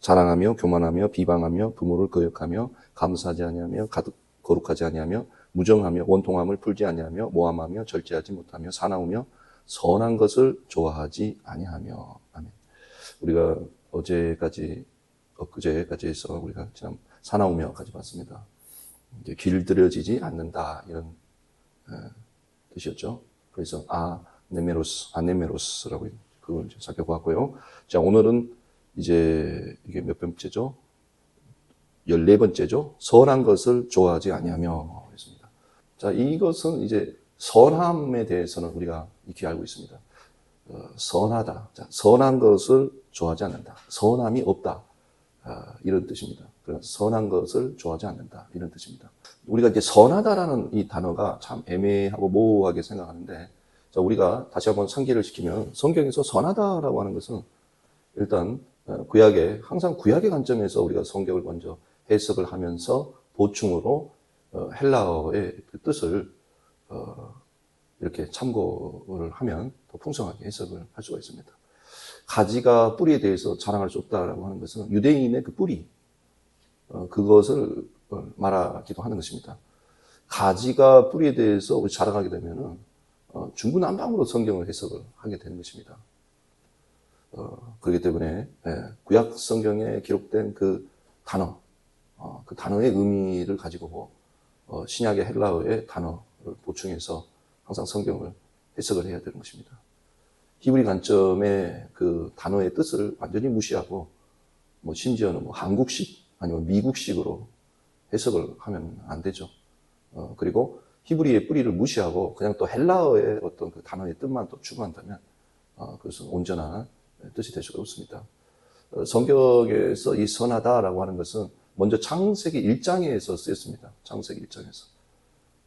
자랑하며 교만하며 비방하며 부모를 거역하며 감사하지 아니하며 거룩하지 아니하며 무정하며 원통함을 풀지 아니하며 모함하며 절제하지 못하며 사나우며 선한 것을 좋아하지 아니하며. 아멘. 우리가 엊그제까지 해서 우리가 지난 사나우며까지 봤습니다. 이제 길들여지지 않는다 이런 뜻이었죠. 그래서 아네메로스라고 그걸 이제 살펴보았고요. 자, 오늘은 이제 이게 몇 번째죠? 14번째죠. 선한 것을 좋아하지 아니하며 했습니다. 자, 이것은 이제 선함에 대해서는 우리가 익히 알고 있습니다. 선하다. 자, 선한 것을 좋아하지 않는다. 선함이 없다. 이런 뜻입니다. 선한 것을 좋아하지 않는다. 이런 뜻입니다. 우리가 이제 선하다라는 이 단어가 참 애매하고 모호하게 생각하는데, 자, 우리가 다시 한번 상기를 시키면 성경에서 선하다라고 하는 것은 일단 항상 구약의 관점에서 우리가 성경을 먼저 해석을 하면서 보충으로 헬라어의 그 뜻을 이렇게 참고를 하면 더 풍성하게 해석을 할 수가 있습니다. 가지가 뿌리에 대해서 자랑할 수 없다라고 하는 것은 유대인의 그 뿌리, 그것을 말하기도 하는 것입니다. 가지가 뿌리에 대해서 우리 자랑하게 되면은 중구난방으로 성경을 해석을 하게 되는 것입니다. 그렇기 때문에 구약 성경에 기록된 그 단어, 그 단어의 의미를 가지고 신약의 헬라어의 단어를 보충해서 항상 성경을 해석을 해야 되는 것입니다. 히브리 관점의 그 단어의 뜻을 완전히 무시하고 심지어는 한국식 아니면 미국식으로 해석을 하면 안 되죠. 그리고 히브리의 뿌리를 무시하고 그냥 또 헬라어의 어떤 그 단어의 뜻만 또 추구한다면 그것은 온전한 뜻이 될 수가 없습니다. 성경에서 이 선하다라고 하는 것은 먼저 창세기 1장에서 쓰였습니다. 창세기 1장에서.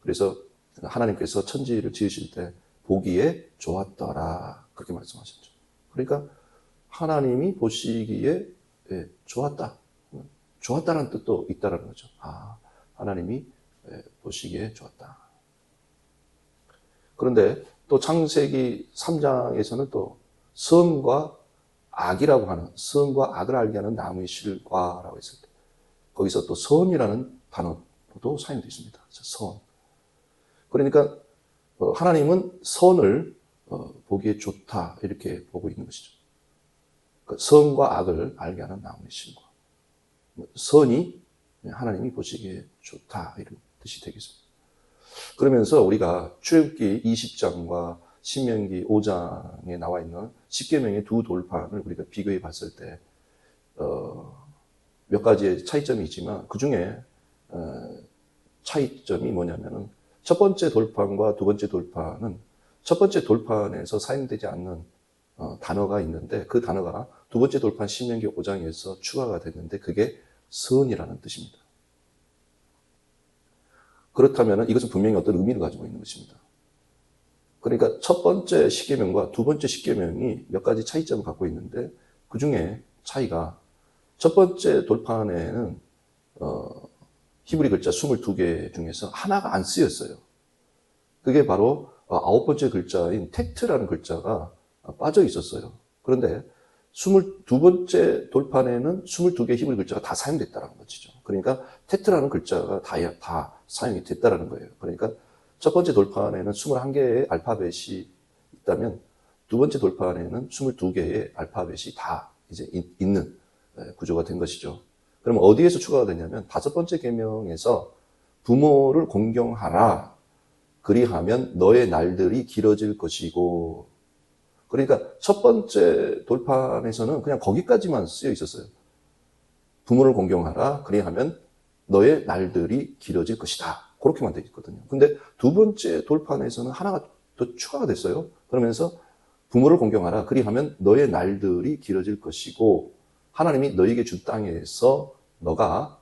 그래서 하나님께서 천지를 지으실 때 보기에 좋았더라 그렇게 말씀하셨죠. 그러니까 하나님이 보시기에 좋았다. 좋았다는 뜻도 있다는 거죠. 하나님이 보시기에 좋았다. 그런데 또 창세기 3장에서는 또 선과 악이라고 하는, 선과 악을 알게 하는 나무의 실과라고 했을 때 거기서 또 선이라는 단어도 사용되어 있습니다. 선. 그러니까 하나님은 선을 보기에 좋다 이렇게 보고 있는 것이죠. 그러니까 선과 악을 알게 하는 나무의 실과. 선이 하나님이 보시기에 좋다 이런 뜻이 되겠습니다. 그러면서 우리가 출애굽기 20장과 신명기 5장에 나와 있는 십계명의 두 돌판을 우리가 비교해 봤을 때 몇 가지의 차이점이 있지만 그 중에 차이점이 뭐냐면은 첫 번째 돌판과 두 번째 돌판은 첫 번째 돌판에서 사용되지 않는 단어가 있는데 그 단어가 두 번째 돌판 신명기 5장에서 추가가 됐는데 그게 선이라는 뜻입니다. 그렇다면 이것은 분명히 어떤 의미를 가지고 있는 것입니다. 그러니까 첫 번째 십계명과 두 번째 십계명이 몇 가지 차이점을 갖고 있는데 그 중에 차이가 첫 번째 돌판에는 히브리 글자 22개 중에서 하나가 안 쓰였어요. 그게 바로 아홉 번째 글자인 텍트라는 글자가 빠져 있었어요. 그런데 22번째 돌판에는 22개 히브리 글자가 다 사용됐다는 것이죠. 그러니까 텍트라는 글자가 다 사용이 됐다는 거예요. 그러니까 첫 번째 돌판에는 21개의 알파벳이 있다면 두 번째 돌판에는 22개의 알파벳이 다 이제 있는 구조가 된 것이죠. 그럼 어디에서 추가가 되냐면 다섯 번째 계명에서 부모를 공경하라. 그리하면 너의 날들이 길어질 것이고. 그러니까 첫 번째 돌판에서는 그냥 거기까지만 쓰여 있었어요. 부모를 공경하라. 그리하면 너의 날들이 길어질 것이다. 그렇게만 되어 있거든요. 근데 두 번째 돌판에서는 하나가 더 추가가 됐어요. 그러면서 부모를 공경하라. 그리하면 너의 날들이 길어질 것이고 하나님이 너에게 준 땅에서 너가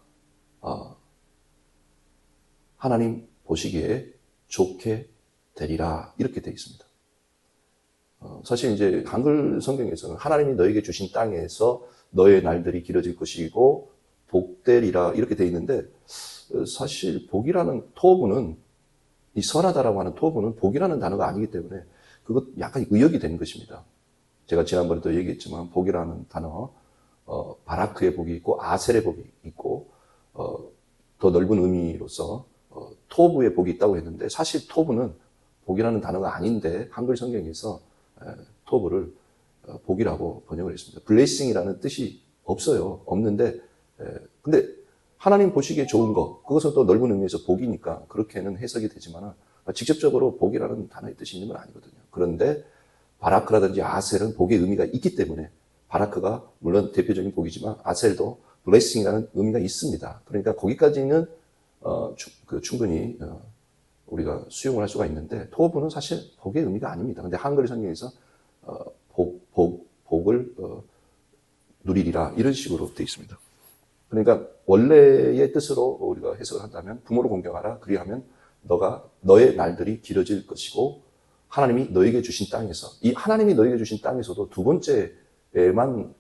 하나님 보시기에 좋게 되리라. 이렇게 되어 있습니다. 사실 이제 한글 성경에서는 하나님이 너에게 주신 땅에서 너의 날들이 길어질 것이고 복되리라 이렇게 되어 있는데 사실 복이라는 토부는 이 선하다라고 하는 토부는 복이라는 단어가 아니기 때문에 그것 약간 의역이 되는 것입니다. 제가 지난번에도 얘기했지만 복이라는 단어 바라크의 복이 있고 아셀의 복이 있고 더 넓은 의미로서 토부의 복이 있다고 했는데 사실 토부는 복이라는 단어가 아닌데 한글 성경에서 토부를 복이라고 번역을 했습니다. 블레싱이라는 뜻이 없어요. 없는데 근데 하나님 보시기에 좋은 거 그것은 또 넓은 의미에서 복이니까 그렇게는 해석이 되지만 직접적으로 복이라는 단어의 뜻이 있는 건 아니거든요. 그런데 바라크라든지 아셀은 복의 의미가 있기 때문에 바라크가 물론 대표적인 복이지만 아셀도 블레싱이라는 의미가 있습니다. 그러니까 거기까지는 충분히 우리가 수용을 할 수가 있는데 토부는 사실 복의 의미가 아닙니다. 근데 한글 성경에서 복을 누리리라 이런 식으로 되어 있습니다. 그러니까 원래의 뜻으로 우리가 해석을 한다면 부모를 공경하라 그리하면 너의 날들이 길어질 것이고 하나님이 너에게 주신 땅에서 이 하나님이 너에게 주신 땅에서도 두 번째에만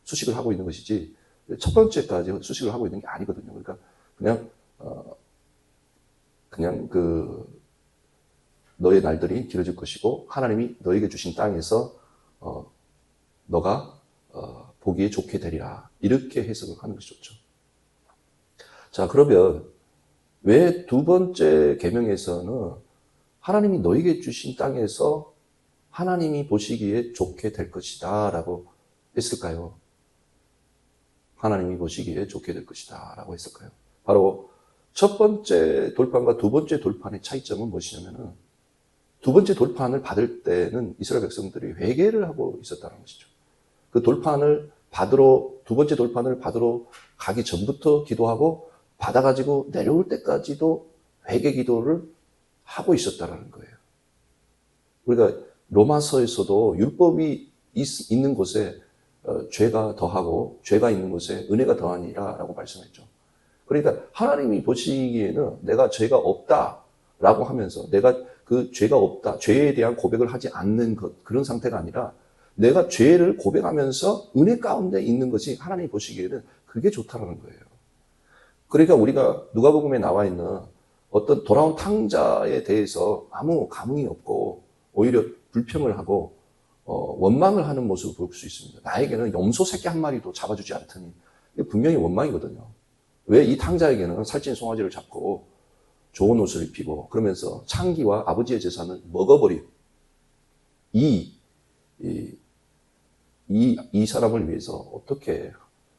수식을 하고 있는 것이지 첫 번째까지 수식을 하고 있는 게 아니거든요. 그러니까 그냥 너의 날들이 길어질 것이고 하나님이 너에게 주신 땅에서 너가 보기에 좋게 되리라 이렇게 해석을 하는 것이 좋죠. 자, 그러면 왜 두 번째 계명에서는 하나님이 너에게 주신 땅에서 하나님이 보시기에 좋게 될 것이다 라고 했을까요? 하나님이 보시기에 좋게 될 것이다 라고 했을까요? 바로 첫 번째 돌판과 두 번째 돌판의 차이점은 무엇이냐면은 두 번째 돌판을 받을 때는 이스라엘 백성들이 회개를 하고 있었다는 것이죠. 그 돌판을 두 번째 돌판을 받으러 가기 전부터 기도하고 받아가지고 내려올 때까지도 회개 기도를 하고 있었다는 거예요. 우리가 로마서에서도 율법이 있는 곳에 죄가 더하고 죄가 있는 곳에 은혜가 더하니라 라고 말씀했죠. 그러니까 하나님이 보시기에는 내가 죄가 없다라고 하면서 내가 그 죄가 없다, 죄에 대한 고백을 하지 않는 그런 상태가 아니라 내가 죄를 고백하면서 은혜 가운데 있는 것이 하나님이 보시기에는 그게 좋다라는 거예요. 그러니까 우리가 누가복음에 나와 있는 어떤 돌아온 탕자에 대해서 아무 감흥이 없고 오히려 불평을 하고 원망을 하는 모습을 볼 수 있습니다. 나에게는 염소 새끼 한 마리도 잡아주지 않더니 이게 분명히 원망이거든요. 왜 이 탕자에게는 살찐 송아지를 잡고 좋은 옷을 입히고 그러면서 창기와 아버지의 재산을 먹어버린 이 사람을 위해서 어떻게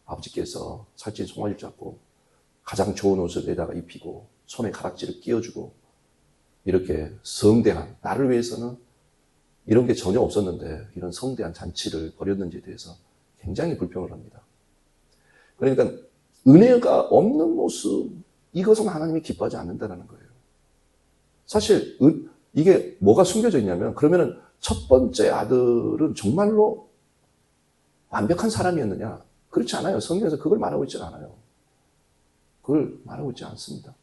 아버지께서 살찐 송아지를 잡고 가장 좋은 옷을 내다가 입히고 손에 가락지를 끼워주고 이렇게 성대한 나를 위해서는 이런 게 전혀 없었는데 이런 성대한 잔치를 벌였는지에 대해서 굉장히 불평을 합니다. 그러니까 은혜가 없는 모습 이것은 하나님이 기뻐하지 않는다는 거예요. 사실 이게 뭐가 숨겨져 있냐면 그러면은 첫 번째 아들은 정말로 완벽한 사람이었느냐? 그렇지 않아요. 성경에서 그걸 말하고 있지 않아요. 그걸 말하고 있지 않습니다.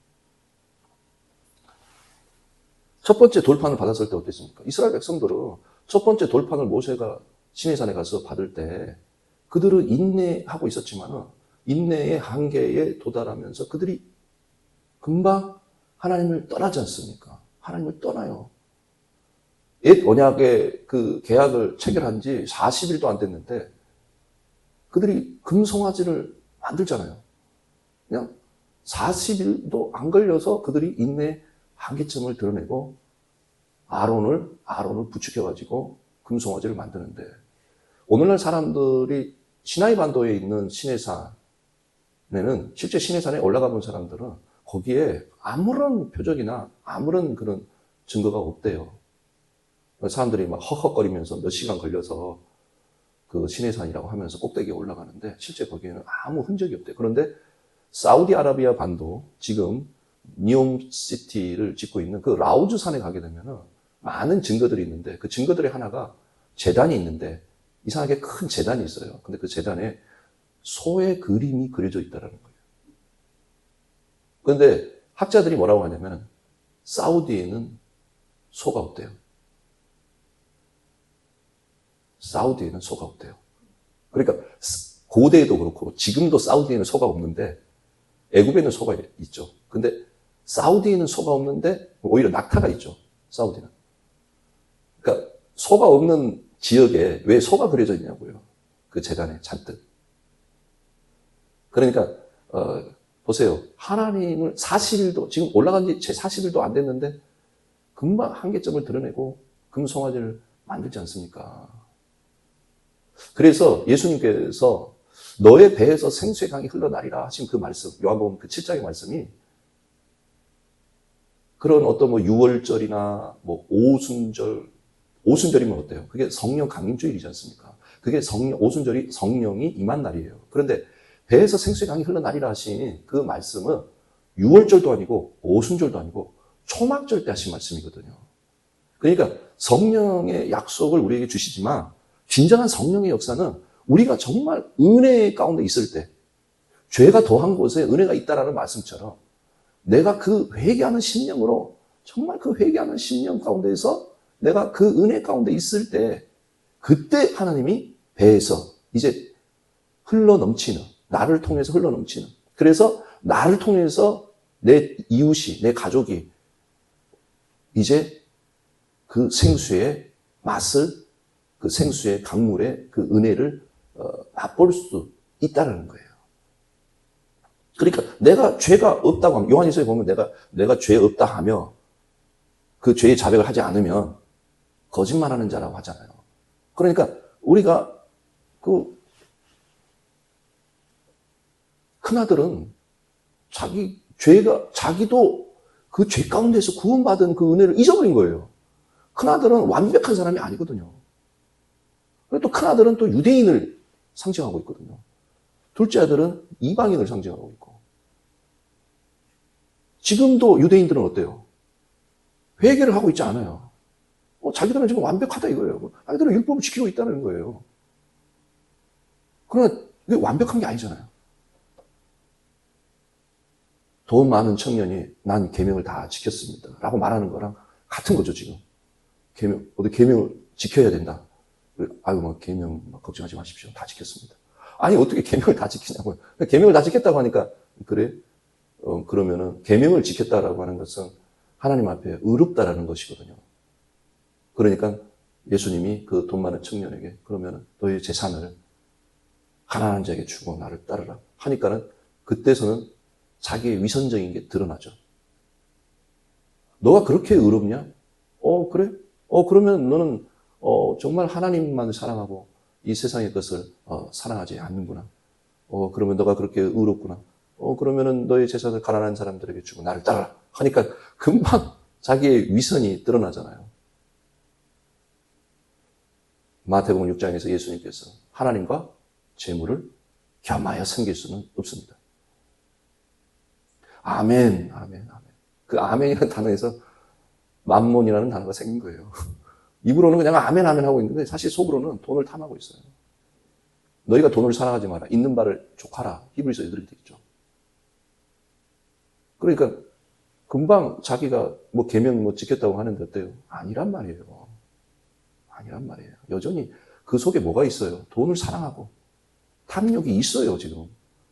첫 번째 돌판을 받았을 때 어땠습니까? 이스라엘 백성들은 첫 번째 돌판을 모세가 시내산에 가서 받을 때 그들은 인내하고 있었지만 인내의 한계에 도달하면서 그들이 금방 하나님을 떠나지 않습니까? 하나님을 떠나요. 옛 언약의 그 계약을 체결한 지 40일도 안 됐는데 그들이 금송아지를 만들잖아요. 그냥 40일도 안 걸려서 그들이 인내의 한계점을 드러내고 아론을 부축해가지고 금송아지를 만드는데 오늘날 사람들이 시나이 반도에 있는 시내산에는 실제 시내산에 올라가 본 사람들은 거기에 아무런 표적이나 아무런 그런 증거가 없대요. 사람들이 막 헉헉거리면서 몇 시간 걸려서 그 시내산이라고 하면서 꼭대기에 올라가는데 실제 거기에는 아무 흔적이 없대요. 그런데 사우디아라비아 반도 지금 니옴시티를 짓고 있는 그 라우즈 산에 가게 되면 많은 증거들이 있는데 그 증거들의 하나가 제단이 있는데 이상하게 큰 제단이 있어요. 근데 그 제단에 소의 그림이 그려져 있다는 거예요. 그런데 학자들이 뭐라고 하냐면 사우디에는 소가 없대요. 사우디에는 소가 없대요. 그러니까 고대에도 그렇고 지금도 사우디에는 소가 없는데 애굽에는 소가 있죠. 근데 사우디에는 소가 없는데 오히려 낙타가 있죠. 사우디는. 그러니까 소가 없는 지역에 왜 소가 그려져 있냐고요. 그 재단에 잔뜩. 그러니까 보세요. 하나님을 40일도 지금 올라간 지 제 40일도 안 됐는데 금방 한계점을 드러내고 금송아지를 만들지 않습니까? 그래서 예수님께서 너의 배에서 생수의 강이 흘러나리라 하신 그 말씀, 요한복음 그 7장의 말씀이 그런 어떤 뭐 6월절이나 뭐 오순절이면 어때요? 그게 성령 강림주일이지 않습니까? 그게 오순절이 성령이 임한 날이에요. 그런데 배에서 생수의 강이 흘러나리라 하신 그 말씀은 6월절도 아니고 오순절도 아니고 초막절 때 하신 말씀이거든요. 그러니까 성령의 약속을 우리에게 주시지만 진정한 성령의 역사는 우리가 정말 은혜 가운데 있을 때 죄가 더한 곳에 은혜가 있다라는 말씀처럼 내가 그 회개하는 심령으로 정말 그 회개하는 심령 가운데에서 내가 그 은혜 가운데 있을 때 그때 하나님이 배에서 이제 흘러넘치는 나를 통해서 흘러넘치는 그래서 나를 통해서 내 이웃이 내 가족이 이제 그 생수의 맛을 그 생수의 강물의 그 은혜를 맛볼 수 있다는 거예요. 그러니까 내가 죄가 없다고 하면 요한일서에 보면 내가 죄 없다 하며 그 죄의 자백을 하지 않으면 거짓말하는 자라고 하잖아요. 그러니까 우리가 그 큰아들은 자기도 그 죄 가운데서 구원받은 그 은혜를 잊어버린 거예요. 큰아들은 완벽한 사람이 아니거든요. 그리고 또 큰아들은 또 유대인을 상징하고 있거든요. 둘째 아들은 이방인을 상징하고 있고. 지금도 유대인들은 어때요? 회개를 하고 있지 않아요. 자기들은 지금 완벽하다 이거예요. 자기들은 율법을 지키고 있다는 거예요. 그러나 이게 완벽한 게 아니잖아요. 돈 많은 청년이 난 계명을 다 지켰습니다. 라고 말하는 거랑 같은 거죠, 지금. 계명을 지켜야 된다. 아유, 뭐, 계명 걱정하지 마십시오. 다 지켰습니다. 아니, 어떻게 계명을 다 지키냐고요. 계명을 다 지켰다고 하니까, 그래? 그러면은, 계명을 지켰다라고 하는 것은 하나님 앞에 의롭다라는 것이거든요. 그러니까 예수님이 그 돈 많은 청년에게, 그러면은 너의 재산을 가난한 자에게 주고 나를 따르라. 하니까는, 그때서는 자기의 위선적인 게 드러나죠. 너가 그렇게 의롭냐? 그래? 그러면 너는 정말 하나님만 사랑하고 이 세상의 것을 사랑하지 않는구나. 그러면 너가 그렇게 의롭구나. 그러면은 너의 재산을 가난한 사람들에게 주고 나를 따라라. 하니까 금방 자기의 위선이 드러나잖아요. 마태복음 6장에서 예수님께서 하나님과 재물을 겸하여 섬길 수는 없습니다. 아멘, 아멘, 아멘. 그 아멘이라는 단어에서 만몬이라는 단어가 생긴 거예요. 입으로는 그냥 아멘, 아멘 하고 있는데 사실 속으로는 돈을 탐하고 있어요. 너희가 돈을 사랑하지 마라. 있는 바를 족하라. 히브리서에 이렇게 되어 있죠. 그러니까 금방 자기가 뭐 계명 뭐 지켰다고 하는데 어때요? 아니란 말이에요. 아니란 말이에요. 여전히 그 속에 뭐가 있어요? 돈을 사랑하고 탐욕이 있어요, 지금.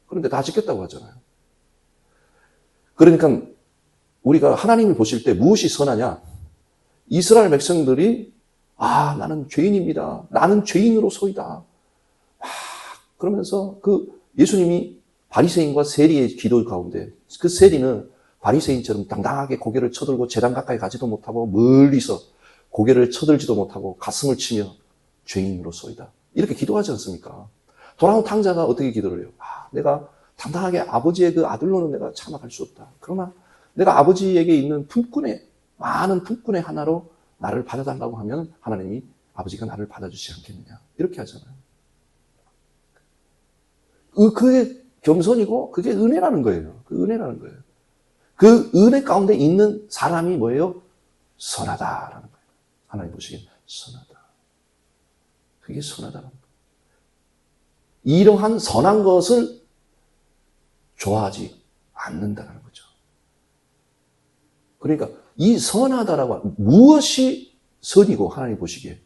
그런데 다 지켰다고 하잖아요. 그러니까 우리가 하나님을 보실 때 무엇이 선하냐? 이스라엘 백성들이 나는 죄인입니다. 나는 죄인으로소이다. 그러면서 그 예수님이 바리새인과 세리의 기도 가운데 그 세리는 바리새인처럼 당당하게 고개를 쳐들고 제단 가까이 가지도 못하고 멀리서 고개를 쳐들지도 못하고 가슴을 치며 죄인으로소이다. 이렇게 기도하지 않습니까? 돌아온 탕자가 어떻게 기도를 해요? 내가 당당하게 아버지의 그 아들로는 내가 참아갈 수 없다. 그러나 내가 아버지에게 있는 많은 품꾼의 하나로 나를 받아달라고 하면 하나님이 아버지가 나를 받아주지 않겠느냐. 이렇게 하잖아요. 그게 겸손이고 그게 은혜라는 거예요. 그 은혜라는 거예요. 그 은혜 가운데 있는 사람이 뭐예요? 선하다라는 거예요. 하나님 보시기엔 선하다. 그게 선하다라는 거예요. 이러한 선한 것을 좋아하지 않는다는 거죠. 그러니까 이 선하다라고 무엇이 선이고 하나님 보시기에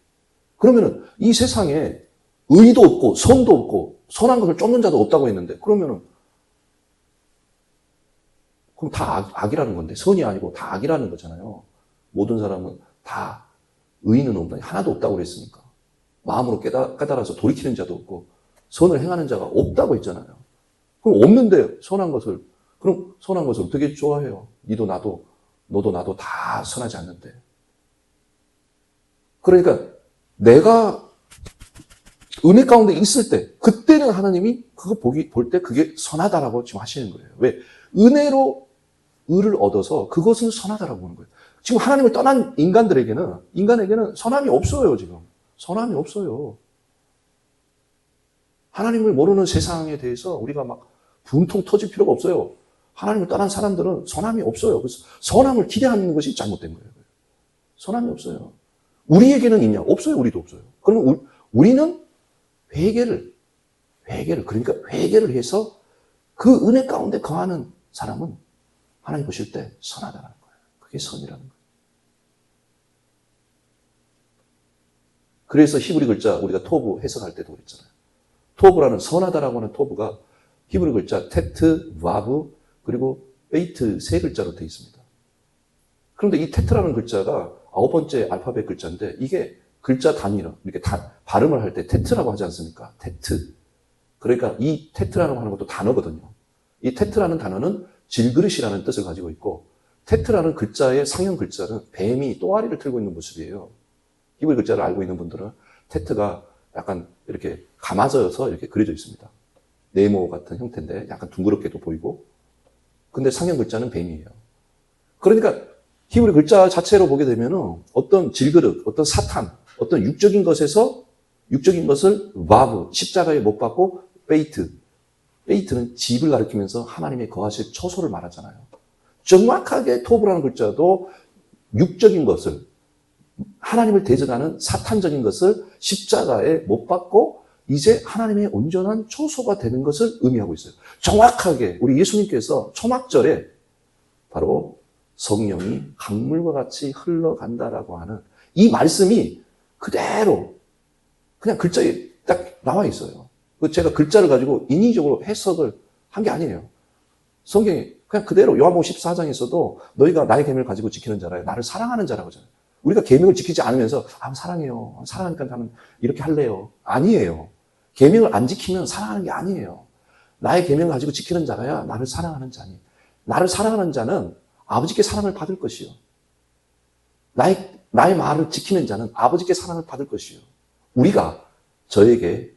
그러면은 이 세상에 의도 없고 선도 없고 선한 것을 쫓는 자도 없다고 했는데 그러면은 그럼 다 악이라는 건데 선이 아니고 다 악이라는 거잖아요. 모든 사람은 다 의인은 없다. 하나도 없다고 그랬으니까. 마음으로 깨달아서 돌이키는 자도 없고 선을 행하는 자가 없다고 했잖아요. 그럼 없는데 그럼 선한 것을 어떻게 좋아해요? 너도 나도 다 선하지 않는데. 그러니까 내가 은혜 가운데 있을 때, 그때는 하나님이 그거 볼 때 그게 선하다라고 지금 하시는 거예요. 왜? 은혜로 의를 얻어서 그것은 선하다라고 보는 거예요. 지금 하나님을 떠난 인간에게는 선함이 없어요, 지금. 선함이 없어요. 하나님을 모르는 세상에 대해서 우리가 막 분통 터질 필요가 없어요. 하나님을 떠난 사람들은 선함이 없어요. 그래서 선함을 기대하는 것이 잘못된 거예요. 선함이 없어요. 우리에게는 있냐? 없어요. 우리도 없어요. 그러면 우리는 회개를 해서 그 은혜 가운데 거하는 사람은 하나님 보실 때 선하다는 거예요. 그게 선이라는 거예요. 그래서 히브리 글자 우리가 토브 해석할 때도 그랬잖아요. 토브라는 선하다라고 하는 토브가 히브리 글자 테트, 와브, 그리고 베이트 세 글자로 되어 있습니다. 그런데 이 테트라는 글자가 9번째 알파벳 글자인데 이게 글자 단위로 이렇게 발음을 할 때 테트라고 하지 않습니까? 테트. 그러니까 이 테트라고 하는 것도 단어거든요. 이 테트라는 단어는 질그릇이라는 뜻을 가지고 있고 테트라는 글자의 상형 글자는 뱀이 또아리를 틀고 있는 모습이에요. 히브리 글자를 알고 있는 분들은 테트가 약간 이렇게 감아져서 이렇게 그려져 있습니다. 네모 같은 형태인데 약간 둥그렇게도 보이고 근데 상형 글자는 뱀이에요. 그러니까 히브리 글자 자체로 보게 되면은 어떤 질그릇, 어떤 사탄, 어떤 육적인 것을 와브, 십자가에 못 박고 베이트는 집을 가리키면서 하나님의 거하실 처소를 말하잖아요. 정확하게 토브라는 글자도 육적인 것을 하나님을 대적하는 사탄적인 것을 십자가에 못 박고 이제 하나님의 온전한 초소가 되는 것을 의미하고 있어요. 정확하게 우리 예수님께서 초막절에 바로 성령이 강물과 같이 흘러간다라고 하는 이 말씀이 그대로 그냥 글자에 딱 나와 있어요. 제가 글자를 가지고 인위적으로 해석을 한 게 아니에요. 성경이 그냥 그대로 요한복음 14장에서도 너희가 나의 계명을 가지고 지키는 자라 나를 사랑하는 자라고 하잖아요. 우리가 계명을 지키지 않으면서 사랑해요. 사랑하니까 나는 이렇게 할래요. 아니에요. 계명을 안 지키면 사랑하는 게 아니에요. 나의 계명을 가지고 지키는 자라야 나를 사랑하는 자니. 나를 사랑하는 자는 아버지께 사랑을 받을 것이요. 나의 말을 지키는 자는 아버지께 사랑을 받을 것이요. 우리가 저에게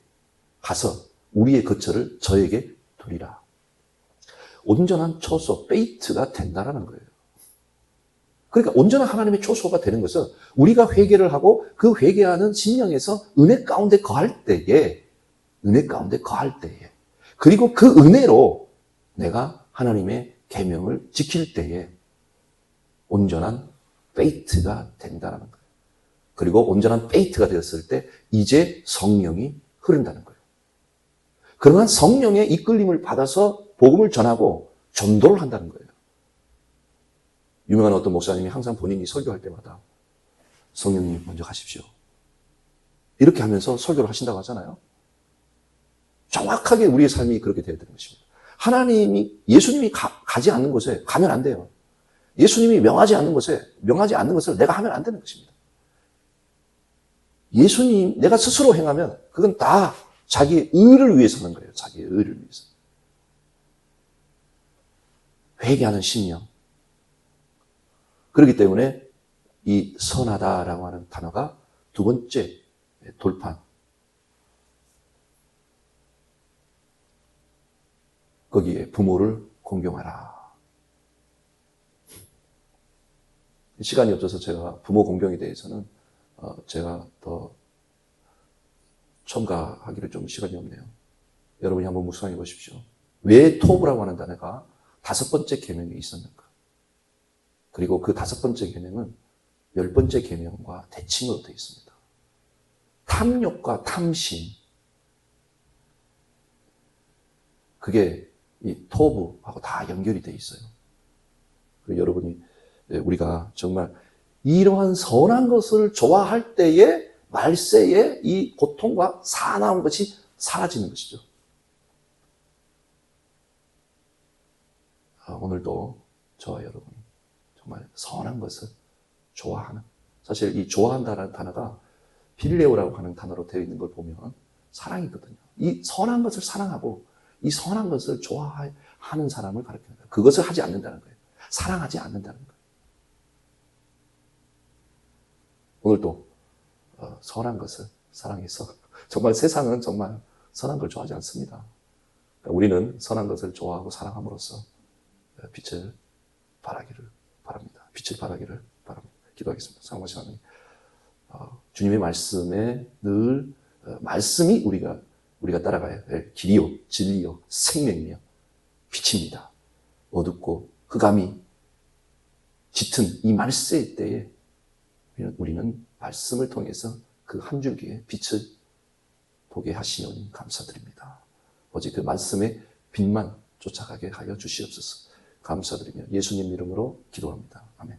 가서 우리의 거처를 저에게 두리라. 온전한 초소, 베이트가 된다라는 거예요. 그러니까 온전한 하나님의 초소가 되는 것은 우리가 회개를 하고 그 회개하는 심령에서 은혜 가운데 거할 때에 그리고 그 은혜로 내가 하나님의 계명을 지킬 때에 온전한 페이트가 된다는 거예요. 그리고 온전한 페이트가 되었을 때 이제 성령이 흐른다는 거예요. 그러한 성령의 이끌림을 받아서 복음을 전하고 전도를 한다는 거예요. 유명한 어떤 목사님이 항상 본인이 설교할 때마다 성령님 먼저 가십시오. 이렇게 하면서 설교를 하신다고 하잖아요. 정확하게 우리의 삶이 그렇게 되어야 되는 것입니다. 예수님이 가지 않는 곳에 가면 안 돼요. 예수님이 명하지 않는 것을 내가 하면 안 되는 것입니다. 내가 스스로 행하면 그건 다 자기의 의를 위해서 하는 거예요. 자기의 의를 위해서. 회개하는 심령. 그렇기 때문에 이 선하다라고 하는 단어가 두 번째 돌판. 거기에 부모를 공경하라. 시간이 없어서 제가 부모 공경에 대해서는 제가 더 첨가하기를 좀 시간이 없네요. 여러분이 한번 묵상해 보십시오. 왜 토브라고 하는 단어가 5번째 계명에 있었는가? 그리고 그 5번째 계명은 10번째 계명과 대칭으로 되어 있습니다. 탐욕과 탐심, 그게 이 토브하고 다 연결이 되어 있어요. 그리고 우리가 정말 이러한 선한 것을 좋아할 때에 말세에 이 고통과 사나운 것이 사라지는 것이죠. 오늘도 저와 여러분이 정말 선한 것을 좋아하는, 사실 이 좋아한다라는 단어가 필레오라고 하는 단어로 되어 있는 걸 보면 사랑이거든요. 이 선한 것을 사랑하고 이 선한 것을 좋아하는 사람을 가르치는 거예요. 그것을 하지 않는다는 거예요. 사랑하지 않는다는 거예요. 오늘도 선한 것을 사랑해서 정말 세상은 정말 선한 걸 좋아하지 않습니다. 그러니까 우리는 선한 것을 좋아하고 사랑함으로써 빛을 발하기를 바랍니다. 빛을 발하기를 바랍니다. 기도하겠습니다. 사랑하신 하나님, 주님의 말씀에 늘 말씀이 우리가 따라가야 될 길이요, 진리요, 생명이며 빛입니다. 어둡고 흑암이 짙은 이 말세의 때에 우리는 말씀을 통해서 그 한 줄기의 빛을 보게 하시니 감사드립니다. 오직 그 말씀의 빛만 쫓아가게 하여 주시옵소서. 감사드리며 예수님 이름으로 기도합니다. 아멘.